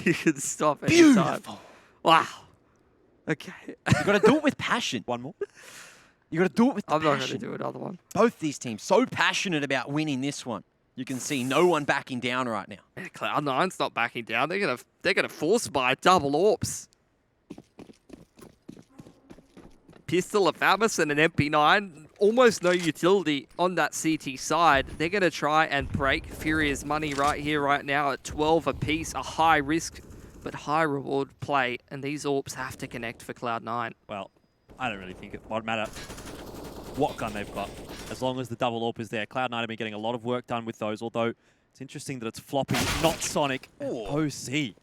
You can stop anytime. Beautiful. Wow. Okay. You got to do it with passion. One more. You got to do it with the I'm not going passion. to do another one. Both these teams so passionate about winning this one. You can see no one backing down right now. Yeah, Cloud9's not backing down. They're gonna force buy double AWPs. Pistol, a Famas, and an MP9. Almost no utility on that CT side. They're gonna try and break FURIA's money right here, right now at 12 apiece. A high risk, but high reward play. And these AWPs have to connect for Cloud9. Well, I don't really think it would matter what gun they've got, as long as the double AWP is there. Cloud9 have been getting a lot of work done with those, although it's interesting that it's Floppy, not Sonic, and OC.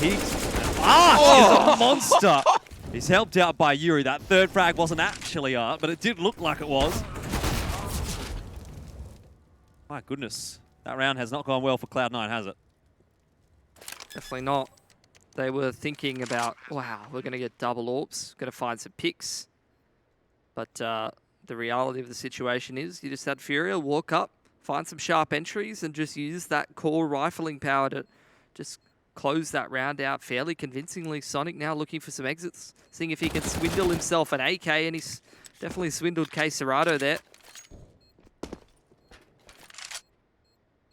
He's a monster. He's helped out by Yuri. That third frag wasn't actually Art, but it did look like it was. My goodness. That round has not gone well for Cloud9, has it? Definitely not. They were thinking about, wow, we're going to get double AWPs, going to find some picks. But the reality of the situation is you just had FURIA walk up, find some sharp entries, and just use that core rifling power to just close that round out fairly convincingly. Sonic now looking for some exits, seeing if he can swindle himself an AK, and he's definitely swindled K Serato there.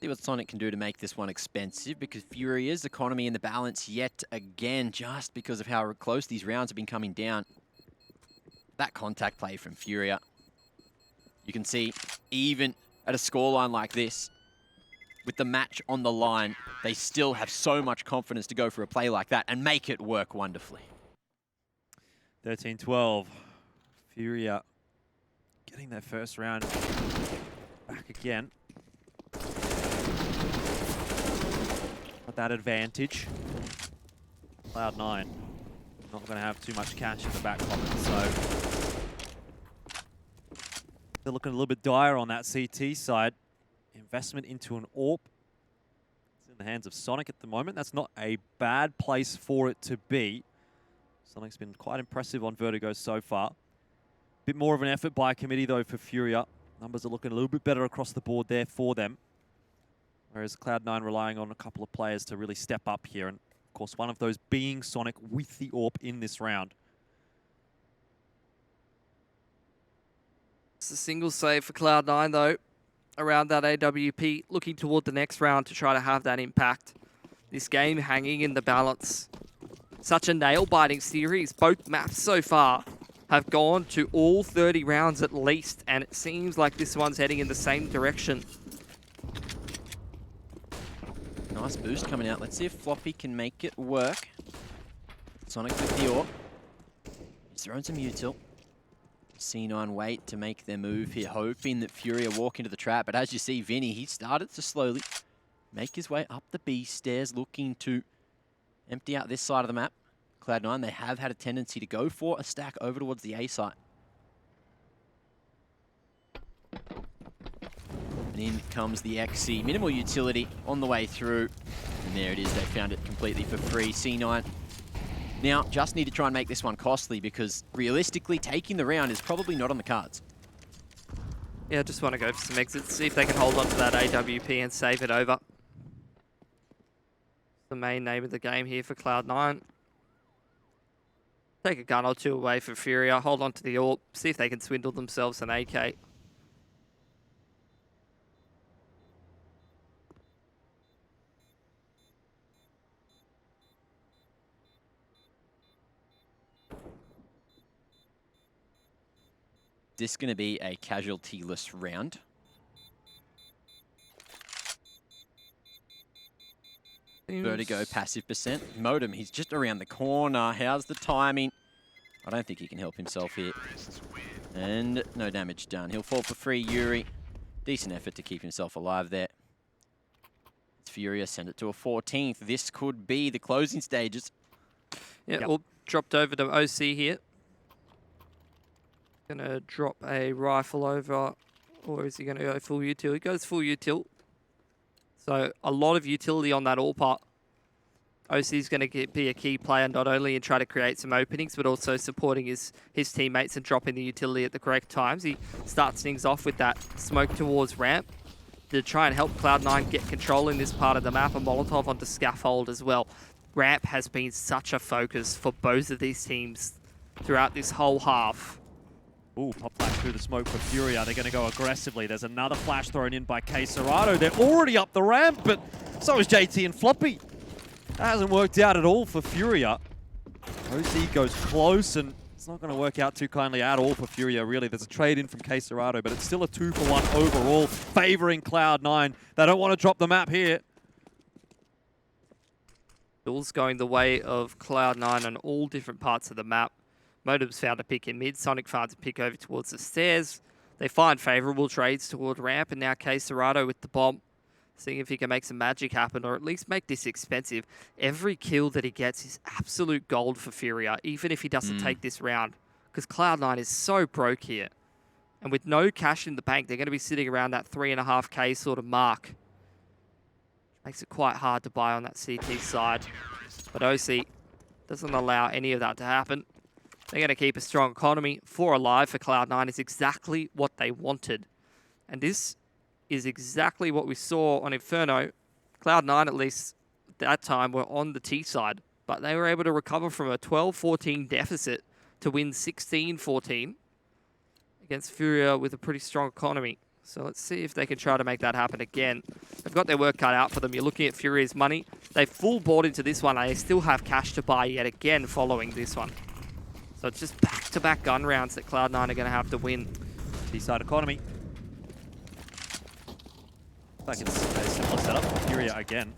See what Sonic can do to make this one expensive, because FURIA's economy in the balance yet again, just because of how close these rounds have been coming down. That contact play from FURIA. You can see, even at a scoreline like this, with the match on the line, they still have so much confidence to go for a play like that and make it work wonderfully. 13-12. FURIA getting their first round back again. Got that advantage. Cloud9 not going to have too much cash in the back pocket, so they're looking a little bit dire on that CT side. Investment into an AWP. It's in the hands of Sonic at the moment. That's not a bad place for it to be. Sonic's been quite impressive on Vertigo so far. Bit more of an effort by committee though for FURIA. Numbers are looking a little bit better across the board there for them. Whereas Cloud9 relying on a couple of players to really step up here. And of course, one of those being Sonic with the AWP in this round. It's a single save for Cloud9 though, around that AWP, looking toward the next round to try to have that impact. This game hanging in the balance. Such a nail-biting series. Both maps so far have gone to all 30 rounds at least, and it seems like this one's heading in the same direction. Nice boost coming out. Let's see if Floppy can make it work. Sonic with the AWP. He's throwing some util. C9 wait to make their move here, hoping that FURIA walk into the trap. But as you see, Vinny, he started to slowly make his way up the B stairs, looking to empty out this side of the map. Cloud9, they have had a tendency to go for a stack over towards the A site. And in comes the XC. Minimal utility on the way through. And there it is, they found it completely for free. C9 now just need to try and make this one costly, because realistically taking the round is probably not on the cards. Yeah, just want to go for some exits, see if they can hold on to that AWP and save it over. The main name of the game here for Cloud9. Take a gun or two away for FURIA, hold on to the AWP, see if they can swindle themselves an AK. This is going to be a casualty-less round. Vertigo, passive percent. Modem, he's just around the corner. How's the timing? I don't think he can help himself here. And no damage done. He'll fall for free, Yuri. Decent effort to keep himself alive there. It's FURIA, send it to a 14th. This could be the closing stages. Yeah, all dropped over to OC here. Gonna drop a rifle over, or is he gonna go full util? He goes full util. So a lot of utility on that all part. OC is going to be a key player, not only in trying to create some openings, but also supporting his teammates and dropping the utility at the correct times. He starts things off with that smoke towards ramp to try and help Cloud9 get control in this part of the map, and Molotov onto scaffold as well. Ramp has been such a focus for both of these teams throughout this whole half. Ooh, pop flash through the smoke for FURIA. They're going to go aggressively. There's another flash thrown in by Serato. They're already up the ramp, but so is JT and Floppy. That hasn't worked out at all for FURIA. OC goes close, and it's not going to work out too kindly at all for FURIA, really. There's a trade in from Serato, but it's still a 2-for-1 overall, favoring Cloud9. They don't want to drop the map here. Duels going the way of Cloud9 on all different parts of the map. Modem's found a pick in mid. Sonic finds a pick over towards the stairs. They find favourable trades toward ramp, and now Serato with the bomb, seeing if he can make some magic happen, or at least make this expensive. Every kill that he gets is absolute gold for FURIA, even if he doesn't take this round, because Cloud9 is so broke here. And with no cash in the bank, they're going to be sitting around that 3.5k sort of mark. Makes it quite hard to buy on that CT side. But OC doesn't allow any of that to happen. They're going to keep a strong economy. 4 alive for Cloud9 is exactly what they wanted. And this is exactly what we saw on Inferno. Cloud9, at least at that time, were on the T side, but they were able to recover from a 12-14 deficit to win 16-14 against FURIA with a pretty strong economy. So let's see if they can try to make that happen again. They've got their work cut out for them. You're looking at FURIA's money. They've full bought into this one, and they still have cash to buy yet again following this one. So it's just back-to-back gun rounds that Cloud9 are going to have to win. T-side economy. Like it's a similar setup for FURIA again.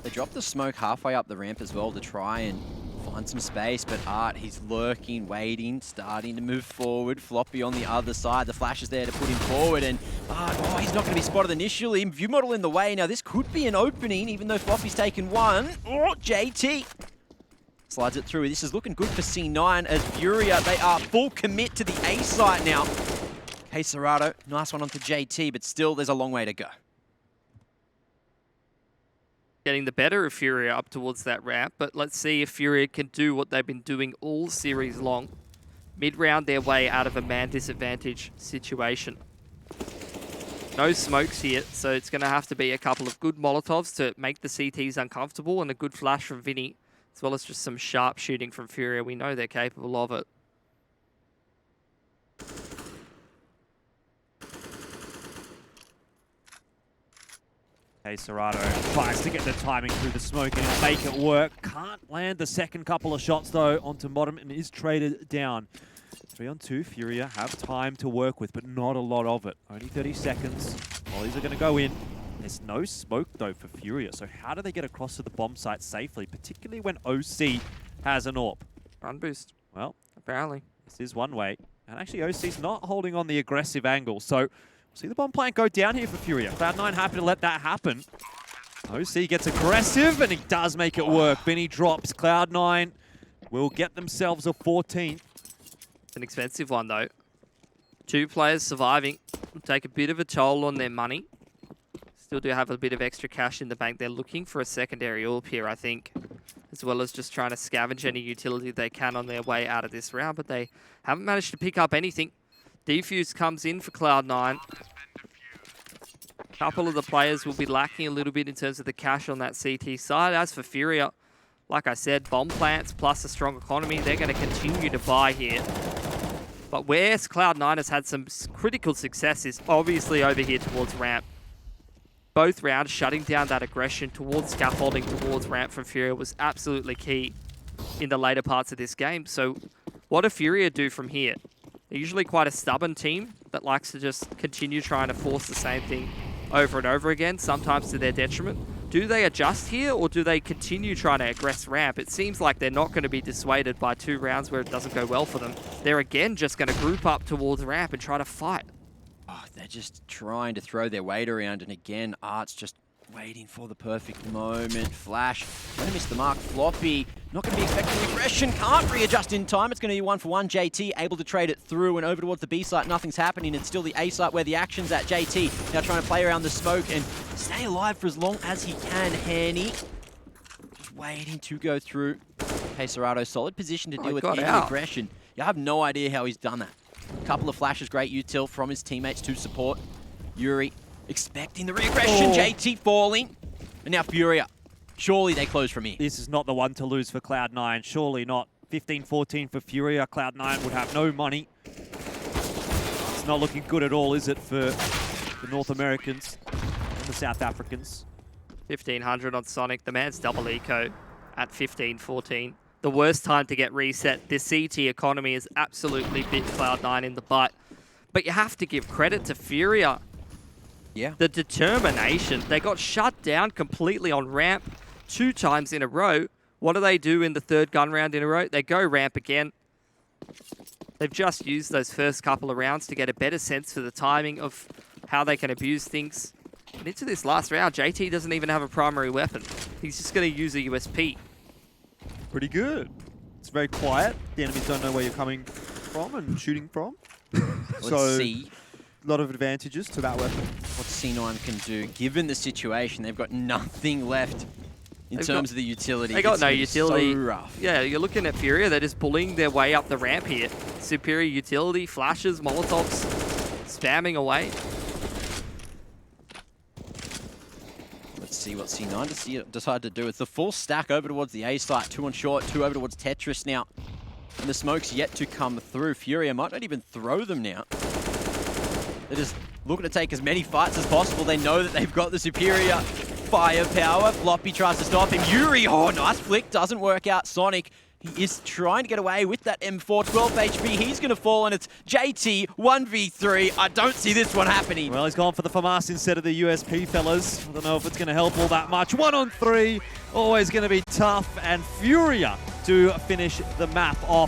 They dropped the smoke halfway up the ramp as well to try and find some space, but Art, he's lurking, waiting, starting to move forward. Floppy on the other side. The flash is there to put him forward, and Art, oh, he's not going to be spotted initially. View model in the way. Now this could be an opening, even though Floppy's taken one. Oh, JT slides it through. This is looking good for C9 as FURIA, they are full commit to the A site now. Serato, nice one onto JT, but still there's a long way to go. Getting the better of FURIA up towards that ramp, but let's see if FURIA can do what they've been doing all series long. Mid-round their way out of a man disadvantage situation. No smokes here, so it's going to have to be a couple of good Molotovs to make the CTs uncomfortable and a good flash from Vinny, as well as just some sharp shooting from FURIA. We know they're capable of it. Okay, Serato tries to get the timing through the smoke and make it work. Can't land the second couple of shots, though, onto bottom and is traded down. 3-on-2, FURIA have time to work with, but not a lot of it. Only 30 seconds. Mollies are going to go in. There's no smoke, though, for FURIA. So how do they get across to the bomb site safely, particularly when OC has an AWP? Run boost. Well, Apparently. this is one way. And actually, OC's not holding on the aggressive angle. So we'll see the bomb plant go down here for FURIA. Cloud9 happy to let that happen. OC gets aggressive, and he does make it work. Vinny drops. Cloud9 will get themselves a 14th. It's an expensive one, though. 2 players surviving will take a bit of a toll on their money. Still do have a bit of extra cash in the bank. They're looking for a secondary AWP here, I think, as well as just trying to scavenge any utility they can on their way out of this round, but they haven't managed to pick up anything. Defuse comes in for Cloud9. A couple of the players will be lacking a little bit in terms of the cash on that CT side. As for FURIA, like I said, bomb plants plus a strong economy, they're going to continue to buy here. But where Cloud9 has had some critical success is obviously over here towards ramp. Both rounds shutting down that aggression towards scaffolding, towards ramp from FURIA was absolutely key in the later parts of this game. So what do FURIA do from here? They're usually quite a stubborn team that likes to just continue trying to force the same thing over and over again, sometimes to their detriment. Do they adjust here, or do they continue trying to aggress ramp? It seems like they're not going to be dissuaded by 2 rounds where it doesn't go well for them. They're again just going to group up towards ramp and try to fight. Oh, they're just trying to throw their weight around, and again, Art's just waiting for the perfect moment. Flash, gonna miss the mark. Floppy, not gonna be expecting aggression, can't readjust in time. It's gonna be 1-for-1. JT able to trade it through and over towards the B site. Nothing's happening. It's still the A site where the action's at. JT now trying to play around the smoke and stay alive for as long as he can. Hanny just waiting to go through. Okay, Serato, solid position to deal with any aggression. You have no idea how he's done that. A couple of flashes, great util from his teammates to support. Yuri expecting the re-aggression, JT falling. And now FURIA. Surely they close from here. This is not the one to lose for Cloud9. Surely not. 15-14 for FURIA. Cloud9 would have no money. It's not looking good at all, is it, for the North Americans and the South Africans? 1,500 on Sonic. The man's double eco at 15-14. The worst time to get reset. This CT economy has absolutely bit Cloud9 in the butt. But you have to give credit to FURIA. Yeah. The determination. They got shut down completely on ramp 2 times in a row. What do they do in the 3rd gun round in a row? They go ramp again. They've just used those first couple of rounds to get a better sense for the timing of how they can abuse things. And into this last round, JT doesn't even have a primary weapon. He's just going to use a USP. Pretty good. It's very quiet. The enemies don't know where you're coming from and shooting from. Let's see a lot of advantages to that weapon. what C9 can do. Given the situation, they've got nothing left in terms of the utility. They got no utility. So rough. Yeah, you're looking at FURIA. They're just bullying their way up the ramp here. Superior utility, flashes, molotovs, spamming away. Let's see what C9 decide to do. It's the full stack over towards the A site. 2 on short, 2 over towards Tetris now. And the smoke's yet to come through. FURIA might not even throw them now. They're just looking to take as many fights as possible. They know that they've got the superior firepower. Floppy tries to stop him. Yuri, oh, nice flick. Doesn't work out. Sonic, he is trying to get away with that M4. 12 HP. He's going to fall, and it's JT 1v3. I don't see this one happening. Well, he's gone for the FAMAS instead of the USP, fellas. I don't know if it's going to help all that much. 1 on 3. Always going to be tough. And FURIA to finish the map off.